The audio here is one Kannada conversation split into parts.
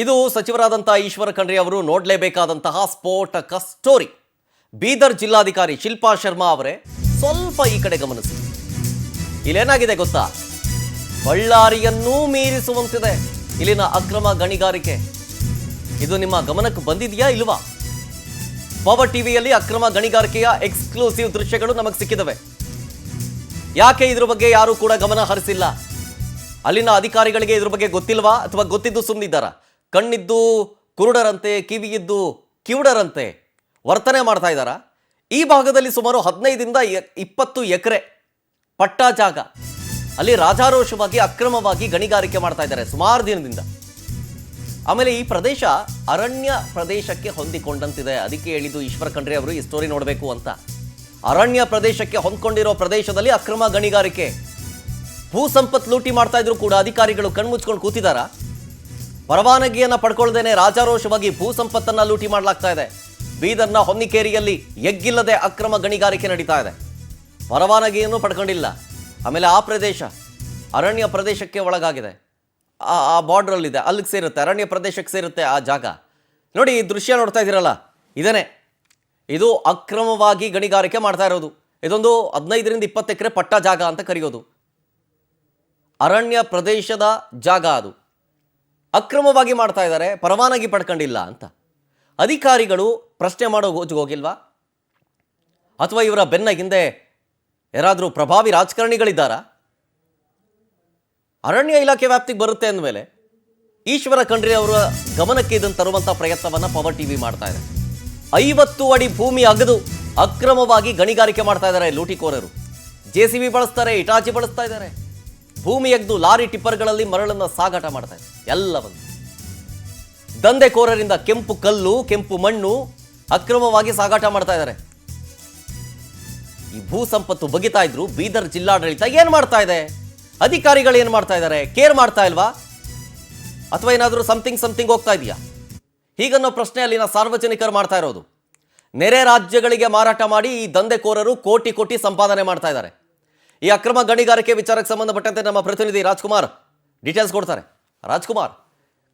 ಇದು ಸಚಿವರಾದಂತಹ ಈಶ್ವರ ಖಂಡ್ರೆ ಅವರು ನೋಡಲೇಬೇಕಾದಂತಹ ಸ್ಫೋಟಕ ಸ್ಟೋರಿ. ಬೀದರ್ ಜಿಲ್ಲಾಧಿಕಾರಿ ಶಿಲ್ಪಾ ಶರ್ಮಾ ಅವರೇ ಸ್ವಲ್ಪ ಈ ಕಡೆ ಗಮನಿಸಿ. ಇಲ್ಲೇನಾಗಿದೆ ಗೊತ್ತಾ? ಬಳ್ಳಾರಿಯನ್ನೂ ಮೀರಿಸುವಂತಿದೆ ಇಲ್ಲಿನ ಅಕ್ರಮ ಗಣಿಗಾರಿಕೆ. ಇದು ನಿಮ್ಮ ಗಮನಕ್ಕೆ ಬಂದಿದೆಯಾ ಇಲ್ವಾ? ಪವರ್ ಟಿವಿಯಲ್ಲಿ ಅಕ್ರಮ ಗಣಿಗಾರಿಕೆಯ ಎಕ್ಸ್ಕ್ಲೂಸಿವ್ ದೃಶ್ಯಗಳು ನಮಗೆ ಸಿಕ್ಕಿದವೆ. ಯಾಕೆ ಇದ್ರ ಬಗ್ಗೆ ಯಾರು ಕೂಡ ಗಮನ ಹರಿಸಿಲ್ಲ? ಅಲ್ಲಿನ ಅಧಿಕಾರಿಗಳಿಗೆ ಇದ್ರ ಬಗ್ಗೆ ಗೊತ್ತಿಲ್ವಾ ಅಥವಾ ಗೊತ್ತಿದ್ದು ಸುಮ್ಮನಿದ್ದಾರಾ? ಕಣ್ಣಿದ್ದು ಕುರುಡರಂತೆ, ಕಿವಿಯಿದ್ದು ಕಿವುಡರಂತೆ ವರ್ತನೆ ಮಾಡ್ತಾ ಇದ್ದಾರಾ? ಈ ಭಾಗದಲ್ಲಿ ಸುಮಾರು 15ರಿಂದ 20 ಎಕರೆ ಪಟ್ಟಾ ಜಾಗ ಅಲ್ಲಿ ರಾಜಾರೋಷವಾಗಿ ಅಕ್ರಮವಾಗಿ ಗಣಿಗಾರಿಕೆ ಮಾಡ್ತಾ ಇದ್ದಾರೆ ಸುಮಾರು ದಿನದಿಂದ. ಆಮೇಲೆ ಈ ಪ್ರದೇಶ ಅರಣ್ಯ ಪ್ರದೇಶಕ್ಕೆ ಹೊಂದಿಕೊಂಡಂತಿದೆ. ಅದಕ್ಕೆ ಹೇಳಿದ್ದು ಈಶ್ವರ ಖಂಡ್ರೆ ಅವರು ಈ ಸ್ಟೋರಿ ನೋಡಬೇಕು ಅಂತ. ಅರಣ್ಯ ಪ್ರದೇಶಕ್ಕೆ ಹೊಂದ್ಕೊಂಡಿರೋ ಪ್ರದೇಶದಲ್ಲಿ ಅಕ್ರಮ ಗಣಿಗಾರಿಕೆ, ಭೂ ಸಂಪತ್ತು ಲೂಟಿ ಮಾಡ್ತಾ ಇದ್ರು ಕೂಡ ಅಧಿಕಾರಿಗಳು ಕಣ್ಮುಚ್ಕೊಂಡು ಕೂತಿದಾರ? ಪರವಾನಗಿಯನ್ನ ಪಡ್ಕೊಳ್ದೇನೆ ರಾಜಾರೋಷವಾಗಿ ಭೂ ಸಂಪತ್ತನ್ನ ಲೂಟಿ ಮಾಡಲಾಗ್ತಾ ಇದೆ. ಬೀದರ್ನ ಹೊನ್ನಿಕೇರಿಯಲ್ಲಿ ಎಗ್ಗಿಲ್ಲದೆ ಅಕ್ರಮ ಗಣಿಗಾರಿಕೆ ನಡೀತಾ ಇದೆ. ಪರವಾನಗಿಯನ್ನು ಪಡ್ಕೊಂಡಿಲ್ಲ. ಆಮೇಲೆ ಆ ಪ್ರದೇಶ ಅರಣ್ಯ ಪ್ರದೇಶಕ್ಕೆ ಒಳಗಾಗಿದೆ. ಆ ಬಾರ್ಡ್ರಲ್ಲಿದೆ, ಅಲ್ಲಿಗೆ ಸೇರುತ್ತೆ, ಅರಣ್ಯ ಪ್ರದೇಶಕ್ಕೆ ಸೇರುತ್ತೆ ಆ ಜಾಗ. ನೋಡಿ, ಈ ದೃಶ್ಯ ನೋಡ್ತಾ ಇದ್ದೀರಲ್ಲ, ಇದು ಅಕ್ರಮವಾಗಿ ಗಣಿಗಾರಿಕೆ ಮಾಡ್ತಾ ಇರೋದು. ಇದೊಂದು 15ರಿಂದ 20 ಎಕರೆ ಪಟ್ಟ ಜಾಗ ಅಂತ ಕರೆಯೋದು. ಅರಣ್ಯ ಪ್ರದೇಶದ ಜಾಗ ಅದು. ಅಕ್ರಮವಾಗಿ ಮಾಡ್ತಾ ಇದ್ದಾರೆ, ಪರವಾನಗಿ ಪಡ್ಕೊಂಡಿಲ್ಲ ಅಂತ. ಅಧಿಕಾರಿಗಳು ಪ್ರಶ್ನೆ ಮಾಡೋ ಹೋಗಿಲ್ವಾ? ಅಥವಾ ಇವರ ಬೆನ್ನ ಹಿಂದೆ ಯಾರಾದರೂ ಪ್ರಭಾವಿ ರಾಜಕಾರಣಿಗಳಿದ್ದಾರಾ? ಅರಣ್ಯ ಇಲಾಖೆ ವ್ಯಾಪ್ತಿಗೆ ಬರುತ್ತೆ ಅಂದಮೇಲೆ ಈಶ್ವರ ಖಂಡ್ರೆ ಅವರ ಗಮನಕ್ಕೆ ಇದನ್ನು ತರುವಂಥ ಪ್ರಯತ್ನವನ್ನು ಪವರ್ ಟಿವಿ ಮಾಡ್ತಾ ಇದೆ. 50 ಅಡಿ ಭೂಮಿ ಅಗೆದು ಅಕ್ರಮವಾಗಿ ಗಣಿಗಾರಿಕೆ ಮಾಡ್ತಾ ಇದ್ದಾರೆ ಲೂಟಿಕೋರರು. JCB ಬಳಸ್ತಾರೆ, ಇಟಾಚಿ ಬಳಸ್ತಾ ಇದ್ದಾರೆ. ಭೂಮಿ ಅಗೆದು ಲಾರಿ ಟಿಪ್ಪರ್ಗಳಲ್ಲಿ ಮರಳನ್ನು ಸಾಗಾಟ ಮಾಡ್ತಾ ಇದ್ದಾರೆ. ಎಲ್ಲವನ್ನು ದಂಧೆಕೋರರಿಂದ ಕೆಂಪು ಕಲ್ಲು, ಕೆಂಪು ಮಣ್ಣು ಅಕ್ರಮವಾಗಿ ಸಾಗಾಟ ಮಾಡ್ತಾ ಇದ್ದಾರೆ. ಈ ಭೂ ಸಂಪತ್ತು ಬಗಿತಾ ಇದ್ರು ಬೀದರ್ ಜಿಲ್ಲಾಡಳಿತ ಏನ್ ಮಾಡ್ತಾ ಇದೆ? ಅಧಿಕಾರಿಗಳು ಏನ್ ಮಾಡ್ತಾ ಇದ್ದಾರೆ? ಕೇರ್ ಮಾಡ್ತಾ ಇಲ್ವಾ? ಅಥವಾ ಏನಾದರೂ ಸಮಥಿಂಗ್ ಹೋಗ್ತಾ ಇದೆಯಾ? ಹೀಗನ್ನೋ ಪ್ರಶ್ನೆ ಅಲ್ಲಿನ ಸಾರ್ವಜನಿಕರು ಮಾಡ್ತಾ ಇರೋದು. ನೆರೆ ರಾಜ್ಯಗಳಿಗೆ ಮಾರಾಟ ಮಾಡಿ ಈ ದಂಧೆಕೋರರು ಕೋಟಿ ಸಂಪಾದನೆ ಮಾಡ್ತಾ ಇದ್ದಾರೆ. ಈ ಅಕ್ರಮ ಗಣಿಗಾರಿಕೆ ವಿಚಾರಕ್ಕೆ ಸಂಬಂಧಪಟ್ಟಂತೆ ನಮ್ಮ ಪ್ರತಿನಿಧಿ ರಾಜ್ಕುಮಾರ್ ಡೀಟೇಲ್ಸ್ ಕೊಡ್ತಾರೆ. ರಾಜ್ಕುಮಾರ್,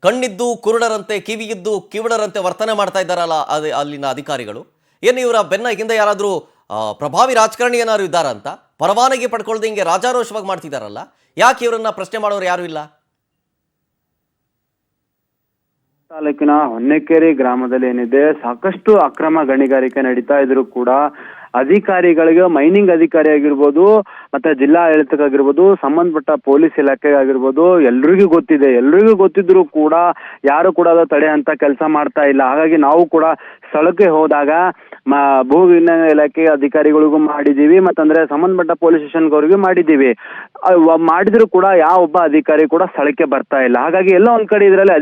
ಕಣ್ಣಿದ್ದು ಕುರುಡರಂತೆ, ಕಿವಿಯಿದ್ದು ಕಿವುಡರಂತೆ ವರ್ತನೆ ಮಾಡ್ತಾ ಇದ್ದಾರಲ್ಲ ಅಲ್ಲಿನ ಅಧಿಕಾರಿಗಳು, ಏನು ಇವರ ಬೆನ್ನ ಹಿಂದೆ ಯಾರಾದರೂ ಪ್ರಭಾವಿ ರಾಜಕಾರಣಿ ಏನಾದ್ರು ಇದ್ದಾರ ಅಂತ ಪರವಾನಗಿ ಪಡ್ಕೊಳ್ದೆ ಹಿಂಗೆ ರಾಜಾರೋಷವಾಗಿ ಮಾಡ್ತಿದ್ದಾರಲ್ಲ, ಯಾಕೆ ಇವರನ್ನ ಪ್ರಶ್ನೆ ಮಾಡೋರು ಯಾರು ಇಲ್ಲ? ತಾಲೂಕಿನ ಹೊನ್ನೆಕೇರಿ ಗ್ರಾಮದಲ್ಲಿ ಏನಿದೆ, ಸಾಕಷ್ಟು ಅಕ್ರಮ ಗಣಿಗಾರಿಕೆ ನಡೀತಾ ಇದ್ರು ಕೂಡ ಅಧಿಕಾರಿಗಳಿಗೆ, ಮೈನಿಂಗ್ ಅಧಿಕಾರಿ ಆಗಿರ್ಬೋದು, ಮತ್ತೆ ಜಿಲ್ಲಾ ಆಡಳಿತಕ್ಕಾಗಿರ್ಬೋದು, ಸಂಬಂಧಪಟ್ಟ ಪೊಲೀಸ್ ಇಲಾಖೆ ಆಗಿರ್ಬೋದು, ಎಲ್ರಿಗೂ ಗೊತ್ತಿದ್ರು ಕೂಡ ಯಾರು ಕೂಡ ಅದು ತಡೆ ಅಂತ ಕೆಲಸ ಮಾಡ್ತಾ ಇಲ್ಲ. ಹಾಗಾಗಿ ನಾವು ಕೂಡ ಸ್ಥಳಕ್ಕೆ ಹೋದಾಗ ಭೂ ವಿಜ್ಞಾನ ಇಲಾಖೆ ಅಧಿಕಾರಿಗಳಿಗೂ ಮಾಡಿದ್ದೀವಿ, ಮತ್ತಂದ್ರೆ ಸಂಬಂಧಪಟ್ಟ ಪೊಲೀಸ್ ಸ್ಟೇಷನ್ಗವ್ರಿಗೂ ಮಾಡಿದ್ದೀವಿ. ಮಾಡಿದ್ರು ಕೂಡ ಯಾವ ಒಬ್ಬ ಅಧಿಕಾರಿ ಕೂಡ ಸ್ಥಳಕ್ಕೆ ಬರ್ತಾ ಇಲ್ಲ. ಹಾಗಾಗಿ ಎಲ್ಲೋ ಒಂದ್ ಕಡೆ ಇದರಲ್ಲಿ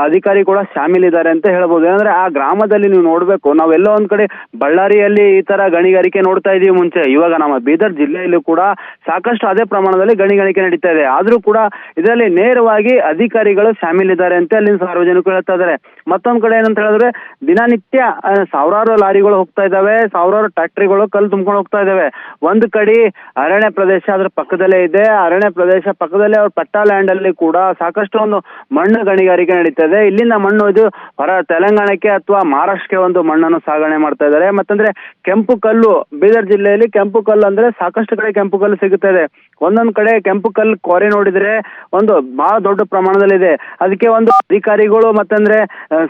ಅಧಿಕಾರಿ ಕೂಡ ಶಾಮೀಲಿದ್ದಾರೆ ಅಂತ ಹೇಳ್ಬೋದು. ಏನಂದ್ರೆ ಆ ಗ್ರಾಮದಲ್ಲಿ ನೀವು ನೋಡ್ಬೇಕು, ನಾವೆಲ್ಲೋ ಒಂದ್ ಕಡೆ ಬಳ್ಳಾರಿಯಲ್ಲಿ ಈ ತರ ಗಣಿಗಾರಿಕೆ ನೋಡ್ತಾ ಇದೀವಿ ಮುಂಚೆ. ಇವಾಗ ನಮ್ಮ ಬೀದರ್ ಜಿಲ್ಲೆಯಲ್ಲೂ ಕೂಡ ಸಾಕಷ್ಟು ಅದೇ ಪ್ರಮಾಣದಲ್ಲಿ ಗಣಿಗಾರಿಕೆ ನಡೀತಾ ಇದೆ. ಆದ್ರೂ ಕೂಡ ಇದರಲ್ಲಿ ನೇರವಾಗಿ ಅಧಿಕಾರಿಗಳು ಶಾಮೀಲಿದ್ದಾರೆ ಅಂತ ಅಲ್ಲಿನ ಸಾರ್ವಜನಿಕರು ಹೇಳ್ತಾ ಇದ್ದಾರೆ. ಮತ್ತೊಂದ್ ಕಡೆ ಏನಂತ ಹೇಳಿದ್ರೆ, ದಿನನಿತ್ಯ ಸಾವಿರಾರು ಲಾರಿಗಳು ಹೋಗ್ತಾ ಇದಾವೆ, ಸಾವಿರಾರು ಟ್ರ್ಯಾಕ್ಟರಿಗಳು ಕಲ್ಲು ತುಂಬ್ಕೊಂಡು ಹೋಗ್ತಾ ಇದಾವೆ. ಒಂದು ಕಡೆ ಅರಣ್ಯ ಪ್ರದೇಶ ಅದ್ರ ಪಕ್ಕದಲ್ಲೇ ಇದೆ. ಅರಣ್ಯ ಪ್ರದೇಶ ಪಕ್ಕದಲ್ಲೇ ಅವ್ರ ಪಟ್ಟಾ ಲ್ಯಾಂಡ್ ಅಲ್ಲಿ ಕೂಡ ಸಾಕಷ್ಟು ಒಂದು ಮಣ್ಣು ಗಣಿಗಾರಿಕೆ ನಡೀತಾ ಇದೆ. ಇಲ್ಲಿಂದ ಮಣ್ಣು ಇದು ತೆಲಂಗಾಣಕ್ಕೆ ಅಥವಾ ಮಹಾರಾಷ್ಟ್ರಕ್ಕೆ ಒಂದು ಮಣ್ಣನ್ನು ಸಾಗಣೆ ಮಾಡ್ತಾ ಇದ್ದಾರೆ. ಮತ್ತಂದ್ರೆ ಕೆಂಪು ಕಲ್ಲು, ಬೀದರ್ ಜಿಲ್ಲೆಯಲ್ಲಿ ಕೆಂಪು ಕಲ್ಲು ಅಂದ್ರೆ ಸಾಕಷ್ಟು ಕಡೆ ಕೆಂಪು ಕಲ್ಲು ಸಿಗುತ್ತದೆ. ಒಂದೊಂದ್ ಕಡೆ ಕೆಂಪು ಕಲ್ಲು ಕ್ವಾರಿ ನೋಡಿದ್ರೆ ಒಂದು ಬಹಳ ದೊಡ್ಡ ಪ್ರಮಾಣದಲ್ಲಿದೆ. ಅದಕ್ಕೆ ಒಂದು ಅಧಿಕಾರಿಗಳು ಮತ್ತಂದ್ರೆ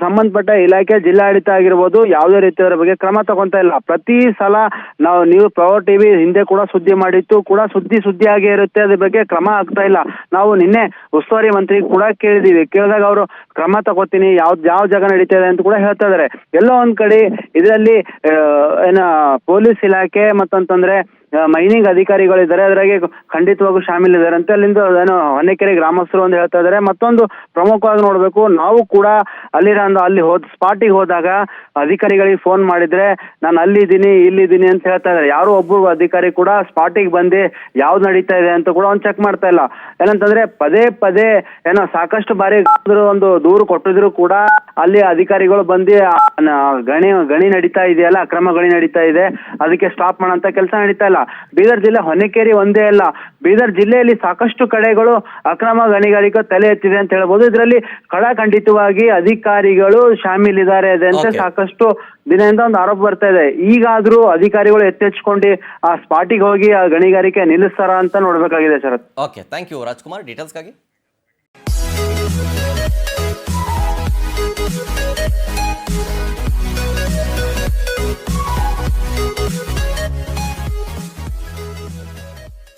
ಸಂಬಂಧಪಟ್ಟ ಇಲಾಖೆ, ಜಿಲ್ಲಾಡಳಿತ ಆಗಿರ್ಬೋದು, ಯಾವುದೇ ರೀತಿಯ ಬಗ್ಗೆ ಕ್ರಮ ತಗೊಂತಾ ಇಲ್ಲ. ಪ್ರತಿ ಸಲ ನೀವು ಪವರ್ ಟಿವಿ ಹಿಂದೆ ಕೂಡ ಸುದ್ದಿ ಮಾಡಿತ್ತು ಕೂಡ ಸುದ್ದಿಯಾಗೇ ಇರುತ್ತೆ, ಅದ್ರ ಬಗ್ಗೆ ಕ್ರಮ ಆಗ್ತಾ ಇಲ್ಲ. ನಾವು ನಿನ್ನೆ ಉಸ್ತುವಾರಿ ಮಂತ್ರಿ ಕೂಡ ಕೇಳಿದಾಗ ಅವರು ಕ್ರಮ ತಗೋತೀನಿ, ಯಾವ ಜಾಗ ನಡೀತಾ ಇದೆ ಅಂತ ಕೂಡ ಹೇಳ್ತಾ ಇದಾರೆ. ಎಲ್ಲೋ ಒಂದ್ ಕಡೆ ಇದರಲ್ಲಿ ಪೊಲೀಸ್ ಇಲಾಖೆ ಮತ್ತಂತಂದ್ರೆ ಮೈನಿಂಗ್ ಅಧಿಕಾರಿಗಳಿದ್ದಾರೆ, ಅದ್ರಾಗೆ ಖಂಡಿತವಾಗೂ ಶಾಮೀಲಿದ್ದಾರೆ ಅಂತ ಅಲ್ಲಿಂದ ಹೊನ್ನೆಕೆರೆ ಗ್ರಾಮಸ್ಥರು ಒಂದು ಹೇಳ್ತಾ ಇದ್ದಾರೆ. ಮತ್ತೊಂದು ಪ್ರಮುಖವಾಗಿ ನೋಡ್ಬೇಕು, ನಾವು ಕೂಡ ಅಲ್ಲಿ ಸ್ಪಾಟಿಗೆ ಹೋದಾಗ ಅಧಿಕಾರಿಗಳಿಗೆ ಫೋನ್ ಮಾಡಿದ್ರೆ ನಾನು ಇಲ್ಲಿದ್ದೀನಿ ಅಂತ ಹೇಳ್ತಾ ಇದ್ದಾರೆ. ಯಾರು ಒಬ್ಬರು ಅಧಿಕಾರಿ ಕೂಡ ಸ್ಪಾಟಿಗೆ ಬಂದು ಯಾವ್ದು ನಡೀತಾ ಇದೆ ಅಂತ ಕೂಡ ಒಂದು ಚೆಕ್ ಮಾಡ್ತಾ ಇಲ್ಲ. ಏನಂತಂದ್ರೆ ಪದೇ ಸಾಕಷ್ಟು ಬಾರಿ ಒಂದು ದೂರು ಕೊಟ್ಟಿದ್ರು ಕೂಡ ಅಲ್ಲಿ ಅಧಿಕಾರಿಗಳು ಬಂದು ಗಣಿ ನಡೀತಾ ಇದೆಯಲ್ಲ, ಅಕ್ರಮ ಗಣಿ ನಡೀತಾ ಇದೆ, ಅದಕ್ಕೆ ಸ್ಟಾಪ್ ಮಾಡೋಂತ ಕೆಲಸ ನಡೀತಾ ಇಲ್ಲ. ಬೀದರ್ ಜಿಲ್ಲೆ ಹೊನ್ನೇಕೇರಿ ಒಂದೇ ಅಲ್ಲ, ಬೀದರ್ ಜಿಲ್ಲೆಯಲ್ಲಿ ಸಾಕಷ್ಟು ಕಡೆಗಳು ಅಕ್ರಮ ಗಣಿಗಾರಿಕೆ ತಲೆ ಎತ್ತಿದೆ ಅಂತ ಹೇಳ್ಬೋದು. ಇದರಲ್ಲಿ ಖಡಾಖಂಡಿತವಾಗಿ ಅಧಿಕಾರಿಗಳು ಶಾಮೀಲಿದ್ದಾರೆ ಅಂತ ಸಾಕಷ್ಟು ದಿನದಿಂದ ಒಂದು ಆರೋಪ ಬರ್ತಾ ಇದೆ. ಈಗಾದ್ರೂ ಅಧಿಕಾರಿಗಳು ಎಚ್ಚೆತ್ಕೊಂಡು ಆ ಸ್ಪಾಟಿಗೆ ಹೋಗಿ ಆ ಗಣಿಗಾರಿಕೆ ನಿಲ್ಲಿಸ್ತಾರ ಅಂತ ನೋಡ್ಬೇಕಾಗಿದೆ Sharath. Okay, thank you Rajkumar ಡೀಟೇಲ್ಸ್ಗಾಗಿ.